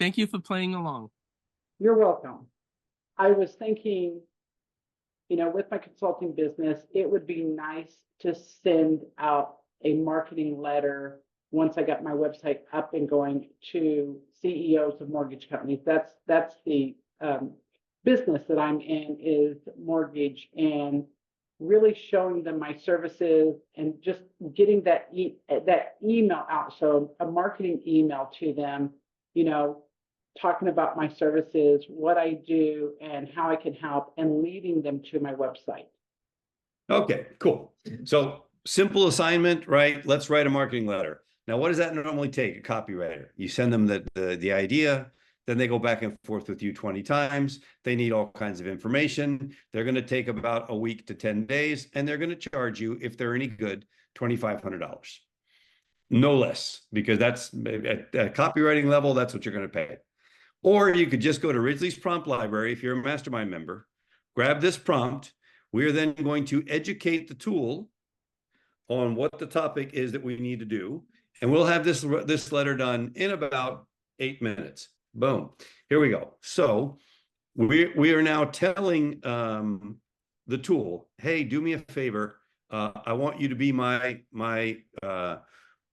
Thank you for playing along. You're welcome. I was thinking, with my consulting business, it would be nice to send out a marketing letter once I got my website up and going to CEOs of mortgage companies. That's the business that I'm in, is mortgage, and really showing them my services and just getting that email out. So a marketing email to them, talking about my services, what I do, and how I can help, and leading them to my website. Okay, cool. So simple assignment, right? Let's write a marketing letter. Now, what does that normally take? A copywriter. You send them the idea, then they go back and forth with you 20 times. They need all kinds of information. They're going to take about a week to 10 days, and they're going to charge you, if they're any good, $2,500. No less, because that's at copywriting level, that's what you're going to pay. Or you could just go to Ridgely's prompt library if you're a Mastermind member, grab this prompt. We are then going to educate the tool on what the topic is that we need to do. And we'll have this letter done in about 8 minutes. Boom. Here we go. So we are now telling the tool, hey, do me a favor. I want you to be my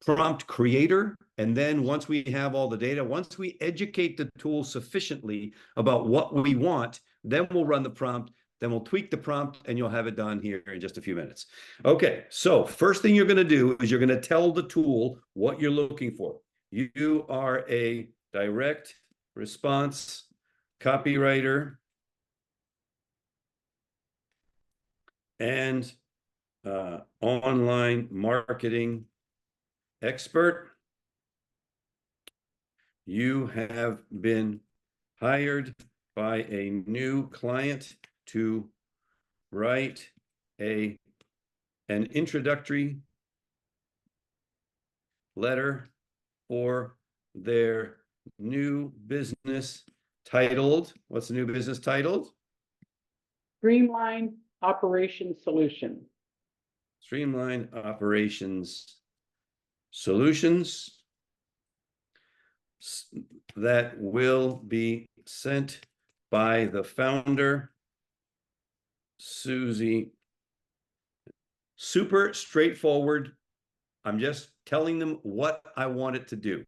prompt creator. And then once we have all the data, once we educate the tool sufficiently about what we want, then we'll run the prompt, then we'll tweak the prompt, and you'll have it done here in just a few minutes. Okay, so first thing you're going to do is you're going to tell the tool what you're looking for. You are a direct response copywriter and online marketing expert. You have been hired by a new client to write an introductory letter for their new business titled, what's the new business titled? Streamline Operations Solution. Streamline Operations Solutions that will be sent by the founder, Suzy. Super straightforward. I'm just telling them what I want it to do.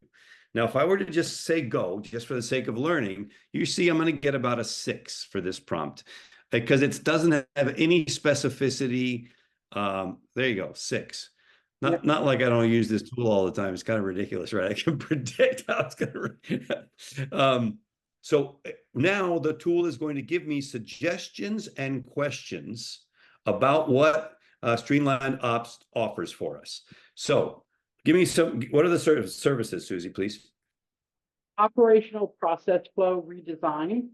Now, if I were to just say go, just for the sake of learning, you see I'm going to get about a 6 for this prompt because it doesn't have any specificity. There you go, 6. Not like I don't use this tool all the time. It's kind of ridiculous, right? I can predict how it's going to. So now the tool is going to give me suggestions and questions about what Streamline Ops offers for us. So give me some, what are the services, Suzy, please? Operational process flow redesign.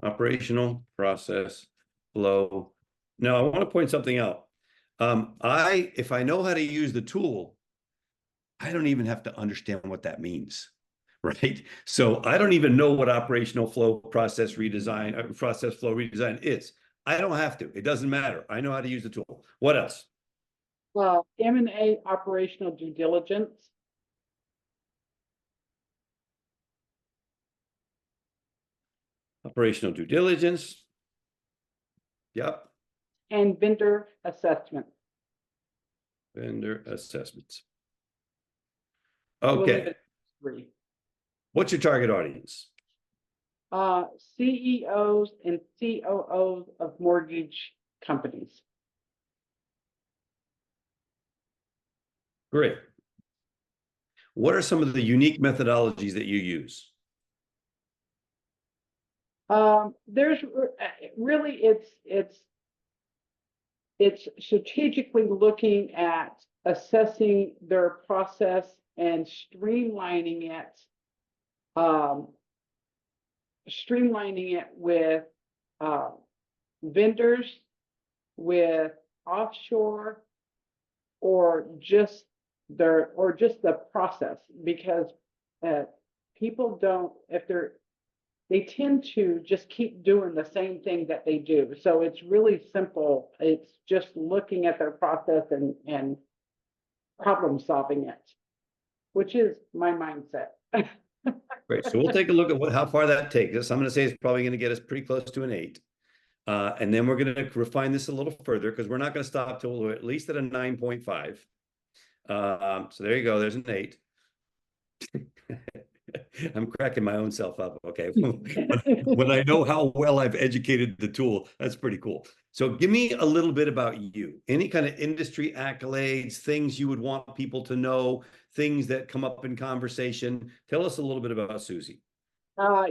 Operational process flow. Now, I want to point something out. If I know how to use the tool, I don't even have to understand what that means, right? So I don't even know what operational flow process flow redesign is. I don't have to. It doesn't matter. I know how to use the tool. What else? Well, M&A operational due diligence. Operational due diligence. Yep. And vendor assessment. Vendor assessments. Okay. What's your target audience? CEOs and COOs of mortgage companies. Great. What are some of the unique methodologies that you use? There's really, it's strategically looking at assessing their process and streamlining it with vendors, with offshore, or just the process, because people don't, they tend to just keep doing the same thing that they do. So it's really simple. It's just looking at their process and problem solving it, which is my mindset. Great. So we'll take a look at how far that takes us. I'm going to say it's probably going to get us pretty close to an 8. And then we're going to refine this a little further because we're not going to stop till we're at least at a 9.5. So there you go. There's an 8. I'm cracking my own self up. Okay. When I know how well I've educated the tool, that's pretty cool. So give me a little bit about you. Any kind of industry accolades, things you would want people to know, things that come up in conversation. Tell us a little bit about Suzy.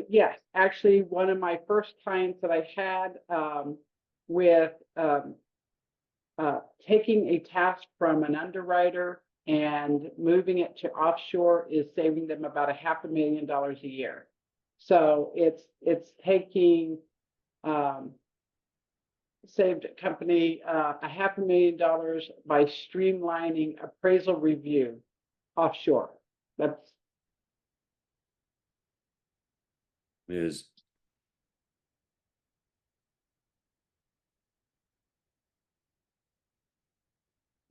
Yes, actually, one of my first clients that I had with taking a task from an underwriter and moving it to offshore is saving them about $500,000 a year. So it's taking saved a company $500,000 by streamlining appraisal review offshore. That's Is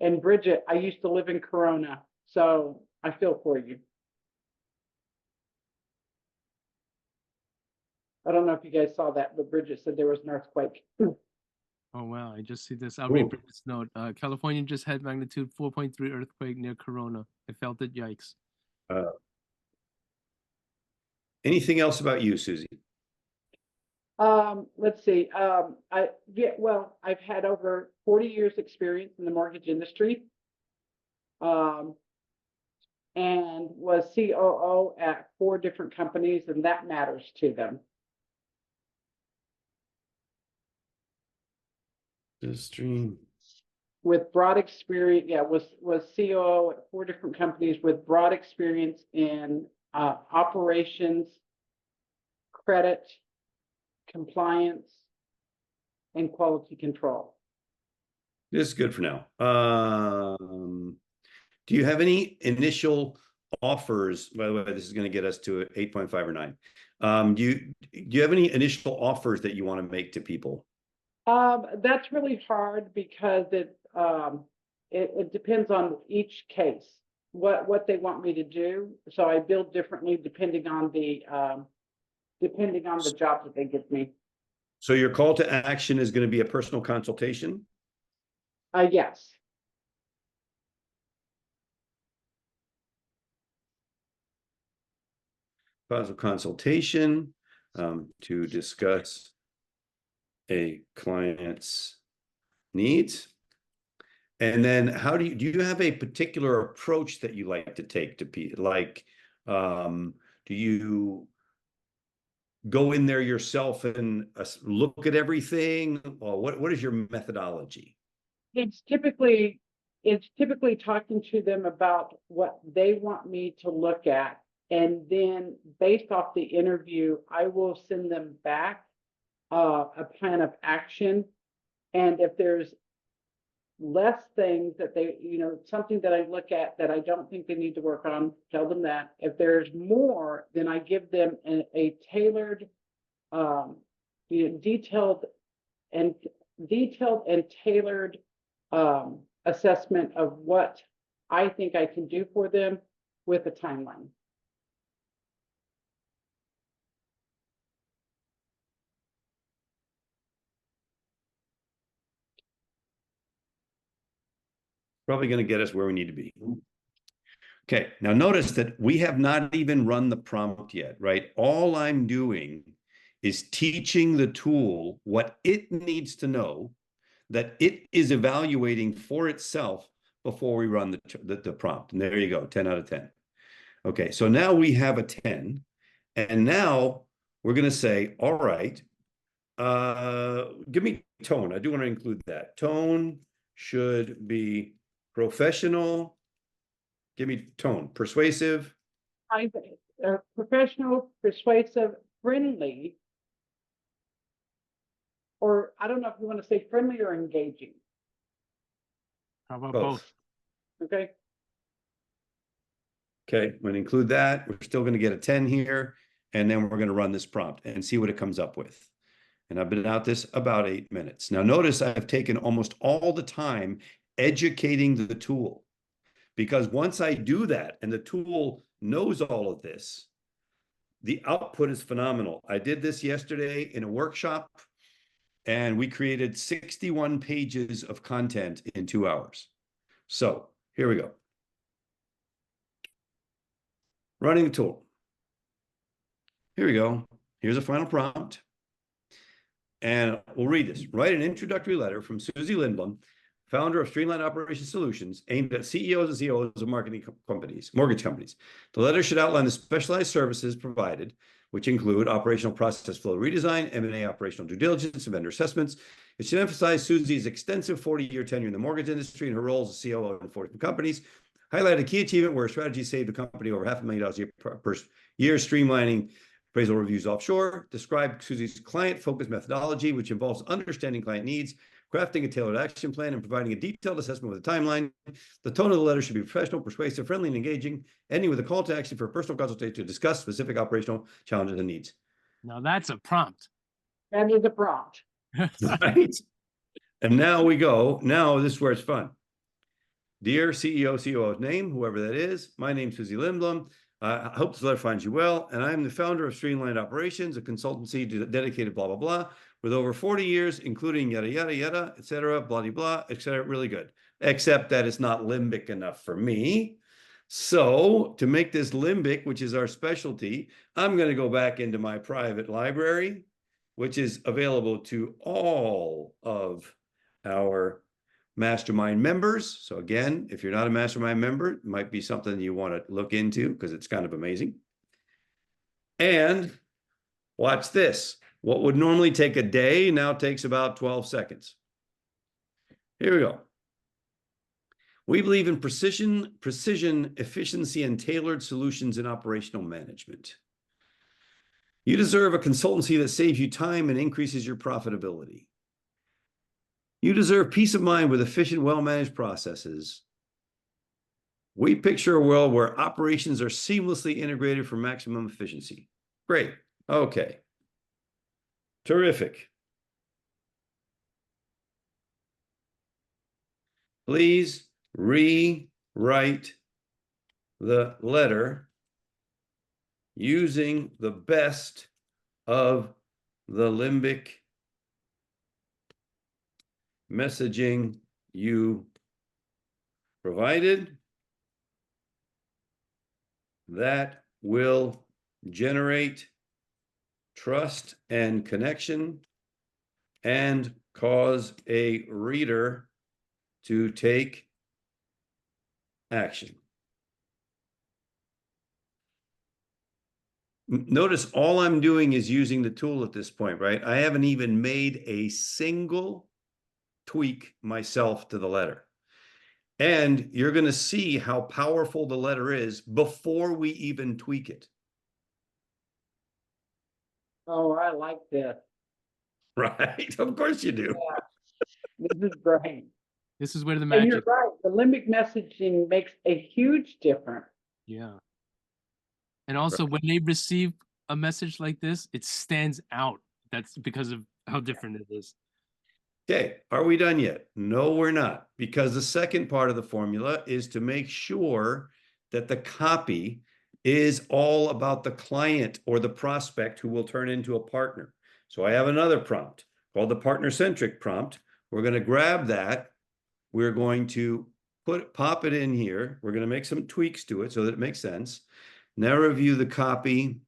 and Bridget, I used to live in Corona, so I feel for you. I don't know if you guys saw that, but Bridget said there was an earthquake. Oh wow, I just see this. I'll read this note. California just had magnitude 4.3 earthquake near Corona. I felt it, yikes. anything else about you, Suzy? Let's see. I've had over 40 years experience in the mortgage industry. And was COO at 4 different companies, and that matters to them. Stream. With broad experience, was COO at 4 different companies with broad experience in operations, credit, compliance, and quality control. This is good for now. Do you have any initial offers? By the way, this is going to get us to 8.5 or 9. Do you have any initial offers that you want to make to people? That's really hard because it depends on each case, what they want me to do. So I build differently depending on the job that they give me. So your call to action is going to be a personal consultation? Yes. Personal consultation to discuss a client's needs. And then how do you have a particular approach that you like to take to people? Like, do you go in there yourself and look at everything? Or what is your methodology? It's typically talking to them about what they want me to look at. And then based off the interview, I will send them back a plan of action. And if there's less things that they, something that I look at that I don't think they need to work on, tell them that. If there's more, then I give them a tailored, detailed and tailored assessment of what I think I can do for them with a timeline. Probably going to get us where we need to be. Okay, now notice that we have not even run the prompt yet, right? All I'm doing is teaching the tool what it needs to know that it is evaluating for itself before we run the prompt. And there you go, 10 out of 10. Okay, so now we have a 10. And now we're going to say, all right, give me tone. I do want to include that. Tone should be professional. Give me tone. Persuasive. Professional, persuasive, friendly. Or I don't know if you want to say friendly or engaging. How about both? Okay. Okay, I'm going to include that. We're still going to get a 10 here. And then we're going to run this prompt and see what it comes up with. And I've been at this about 8 minutes. Now notice I've taken almost all the time educating the tool. Because once I do that and the tool knows all of this, the output is phenomenal. I did this yesterday in a workshop, and we created 61 pages of content in 2 hours. So here we go. Running the tool. Here we go. Here's a final prompt. And we'll read this. Write an introductory letter from Suzy Lindblom, founder of Streamlined Operations Solutions, aimed at CEOs and COOs of mortgage companies. The letter should outline the specialized services provided, which include operational process flow redesign, M&A operational due diligence, and vendor assessments. It should emphasize Suzy's extensive 40-year tenure in the mortgage industry and her role as a COO in 40 companies. Highlight a key achievement where a strategy saved the company over $500,000 per year, streamlining appraisal reviews offshore. Describe Suzy's client-focused methodology, which involves understanding client needs, crafting a tailored action plan, and providing a detailed assessment with a timeline. The tone of the letter should be professional, persuasive, friendly, and engaging, ending with a call to action for a personal consultation to discuss specific operational challenges and needs. Now that's a prompt. That is a prompt. Right? And now we go. Now this is where it's fun. Dear CEO, COO's name, whoever that is, my name's Suzy Lindblom. I hope this letter finds you well. And I'm the founder of Streamlined Operations, a consultancy dedicated blah, blah, blah, with over 40 years, including yada, yada, yada, et cetera, blah, blah, blah, et cetera. Really good. Except that it's not limbic enough for me. So to make this limbic, which is our specialty, I'm going to go back into my private library, which is available to all of our Mastermind members. So again, if you're not a Mastermind member, it might be something you want to look into because it's kind of amazing. And watch this. What would normally take a day now takes about 12 seconds. Here we go. We believe in precision, efficiency, and tailored solutions in operational management. You deserve a consultancy that saves you time and increases your profitability. You deserve peace of mind with efficient, well-managed processes. We picture a world where operations are seamlessly integrated for maximum efficiency. Great. Okay. Terrific. Please rewrite the letter using the best of the limbic messaging you provided that will generate trust and connection and cause a reader to take action. Notice all I'm doing is using the tool at this point, right? I haven't even made a single tweak myself to the letter. And you're going to see how powerful the letter is before we even tweak it. Oh, I like this. Right? Of course you do. Yeah. This is great. This is where the And magic. you're right. The limbic messaging makes a huge difference. Yeah. And also when they receive a message like this, it stands out. That's because of how different it is. Okay, are we done yet? No, we're not, because the second part of the formula is to make sure that the copy is all about the client or the prospect who will turn into a partner. So I have another prompt called the partner-centric prompt. We're going to grab that. We're going to pop it in here. We're going to make some tweaks to it so that it makes sense. Now review the copy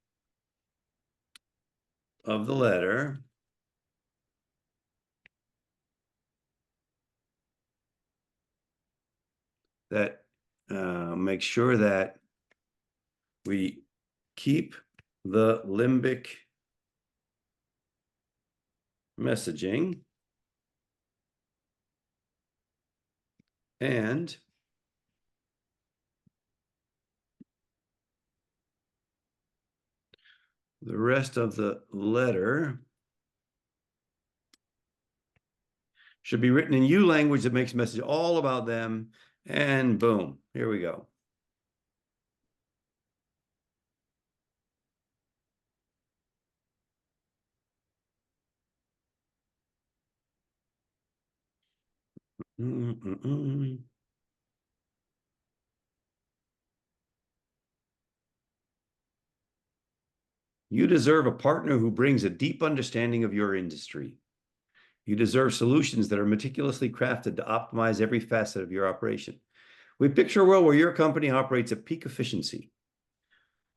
of the letter. That make sure that we keep the limbic messaging and the rest of the letter should be written in you language that makes the message all about them. And boom, here we go. You deserve a partner who brings a deep understanding of your industry. You deserve solutions that are meticulously crafted to optimize every facet of your operation. We picture a world where your company operates at peak efficiency.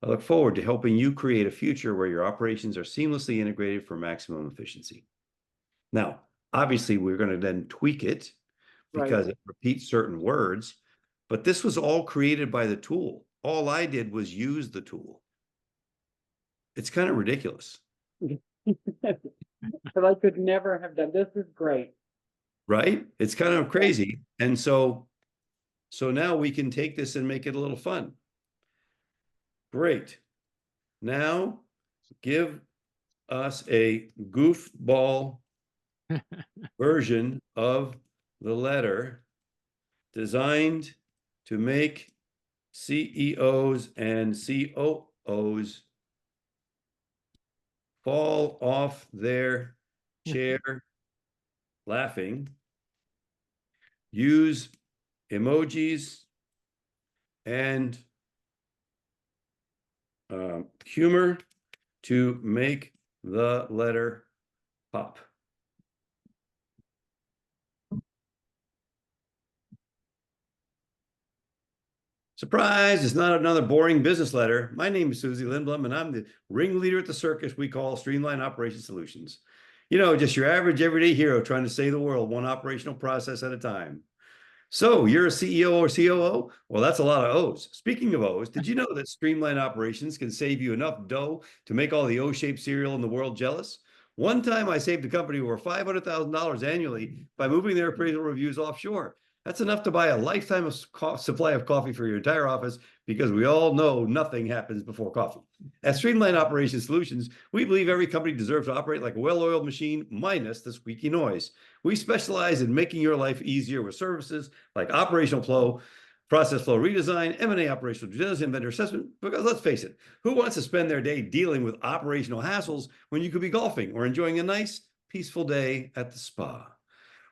I look forward to helping you create a future where your operations are seamlessly integrated for maximum efficiency. Now, obviously, we're going to then tweak it because it repeats certain words, but this was all created by the tool. All I did was use the tool. It's kind of ridiculous. But I could never have done this. Is great. Right? It's kind of crazy. And so now we can take this and make it a little fun. Great. Now give us a goofball version of the letter designed to make CEOs and COOs fall off their chair laughing. Use emojis and humor to make the letter pop. Surprise, it's not another boring business letter. My name is Suzy Lindblom, and I'm the ringleader at the circus we call Streamline Operation Solutions. You know, just your average everyday hero trying to save the world one operational process at a time. So you're a CEO or COO? Well, that's a lot of O's. Speaking of O's, did you know that Streamline Operations can save you enough dough to make all the O-shaped cereal in the world jealous? One time I saved a company over $500,000 annually by moving their appraisal reviews offshore. That's enough to buy a lifetime of supply of coffee for your entire office, because we all know nothing happens before coffee. At Streamline Operation Solutions, we believe every company deserves to operate like a well-oiled machine, minus the squeaky noise. We specialize in making your life easier with services like operational flow, process flow redesign, M&A operational due diligence, and vendor assessment. Because let's face it, who wants to spend their day dealing with operational hassles when you could be golfing or enjoying a nice, peaceful day at the spa?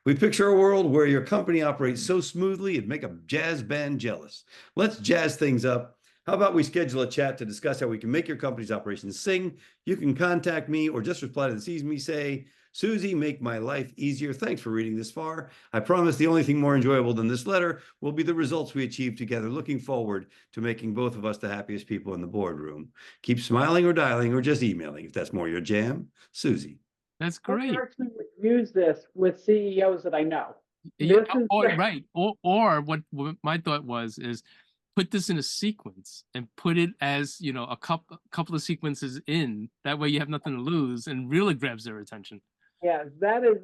We picture a world where your company operates so smoothly it'd make a jazz band jealous. Let's jazz things up. How about we schedule a chat to discuss how we can make your company's operations sing? You can contact me or just reply to the Sees Me say, Suzy, make my life easier. Thanks for reading this far. I promise the only thing more enjoyable than this letter will be the results we achieve together. Looking forward to making both of us the happiest people in the boardroom. Keep smiling or dialing or just emailing if that's more your jam. Suzy. That's great. I actually would use this with CEOs that I know. Yeah, right. Or what my thought was is put this in a sequence and put it as, you know, a couple of sequences in. That way you have nothing to lose and really grabs their attention. Yeah, that is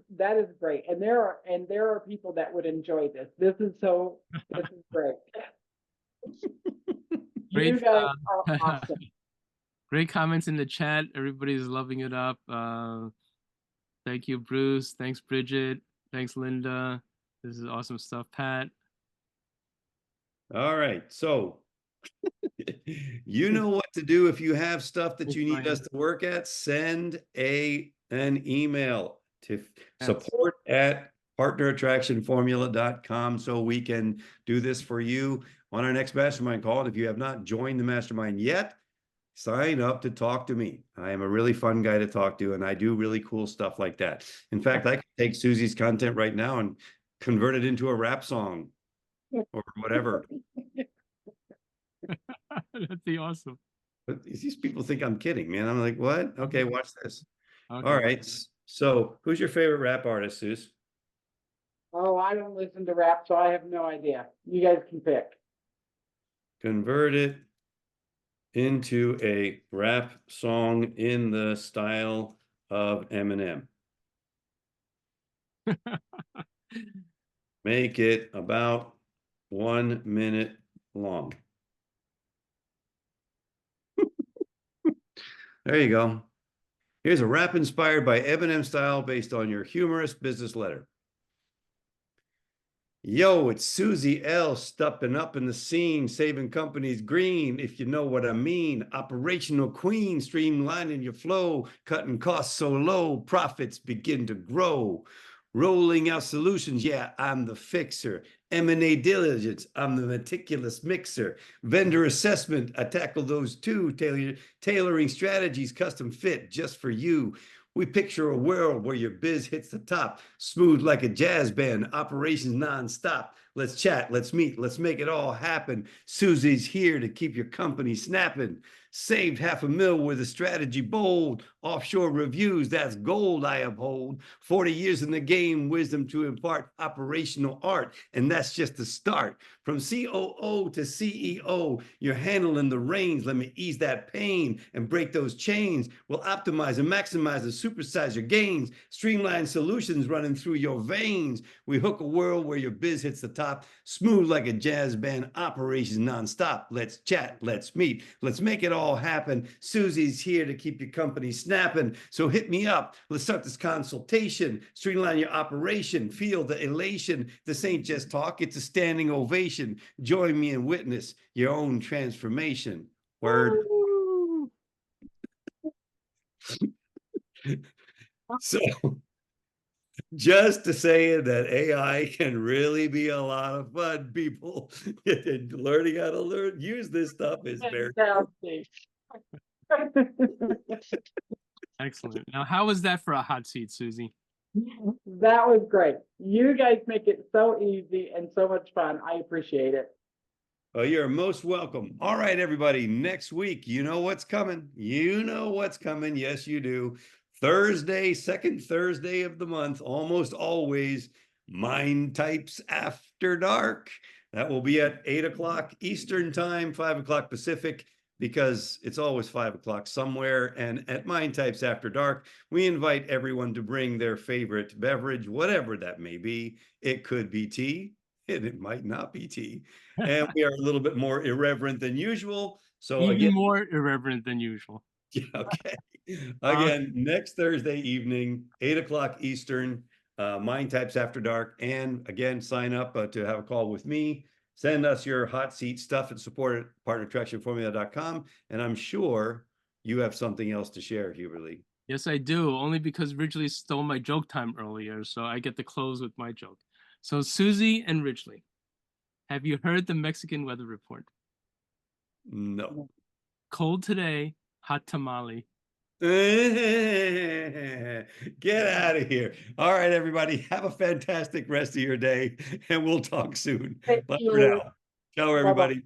great. And there are people that would enjoy this. This is great. Great, You guys are awesome. Great comments in the chat. Everybody's loving it up. Thank you, Bruce. Thanks, Bridget. Thanks, Linda. This is awesome stuff, Pat. All right. So you know what to do if you have stuff that you need us to work at. Send an email to support@partnerattractionformula.com so we can do this for you on our next mastermind call. And if you have not joined the mastermind yet, sign up to talk to me. I am a really fun guy to talk to, and I do really cool stuff like that. In fact, I can take Suzy's content right now and convert it into a rap song or whatever. That'd be awesome. But these people think I'm kidding, man. I'm like, what? Okay, watch this. Okay. All right. So who's your favorite rap artist, Suze? Oh, I don't listen to rap, so I have no idea. You guys can pick. Convert it into a rap song in the style of Eminem. Make it about 1 minute long. There you go. Here's a rap inspired by Eminem style based on your humorous business letter. Yo, it's Suzy L stepping up in the scene, saving companies green, if you know what I mean. Operational queen, streamlining your flow, cutting costs so low, profits begin to grow. Rolling out solutions, yeah, I'm the fixer. M&A diligence, I'm the meticulous mixer. Vendor assessment, I tackle those too. Tailoring strategies, custom fit just for you. We picture a world where your biz hits the top, smooth like a jazz band, operations nonstop. Let's chat, let's meet, let's make it all happen. Suzy's here to keep your company snapping. Saved $500,000 with a strategy bold. Offshore reviews, that's gold I uphold. 40 years in the game, wisdom to impart operational art. And that's just the start. From COO to CEO, you're handling the reins. Let me ease that pain and break those chains. We'll optimize and maximize and supersize your gains. Streamline solutions running through your veins. We hook a world where your biz hits the top. Smooth like a jazz band, operations nonstop. Let's chat, let's meet, let's make it all happen. Suzy's here to keep your company snapping. So hit me up. Let's start this consultation. Streamline your operation. Feel the elation. This ain't just talk, it's a standing ovation. Join me and witness your own transformation. Word. So just to say that AI can really be a lot of fun, people. Learning how to use this stuff is very Excellent. Now, how was that for a hot seat, Suzy? That was great. You guys make it so easy and so much fun. I appreciate it. Oh, you're most welcome. All right, everybody. Next week, you know what's coming. You know what's coming. Yes, you do. Thursday, second Thursday of the month, almost always, Mind Types After Dark. That will be at 8 o'clock Eastern Time, 5 o'clock Pacific, because it's always 5 o'clock somewhere. And at Mind Types After Dark, we invite everyone to bring their favorite beverage, whatever that may be. It could be tea, and it might not be tea. And we are a little bit more irreverent than usual. So Even again, more irreverent than usual. yeah, okay. Again, next Thursday evening, 8 o'clock Eastern, Mind Types After Dark. And again, sign up to have a call with me. Send us your hot seat stuff and support at partnerattractionformula.com. And I'm sure you have something else to share, Huberly. Yes, I do. Only because Ridgely stole my joke time earlier, so I get to close with my joke. So, Suzy and Ridgely, have you heard the Mexican weather report? No. Cold today, hot tamale. Get out of here. All right, everybody. Have a fantastic rest of your day, and we'll talk soon. Thank Bye for you. now. Ciao, Bye-bye. everybody.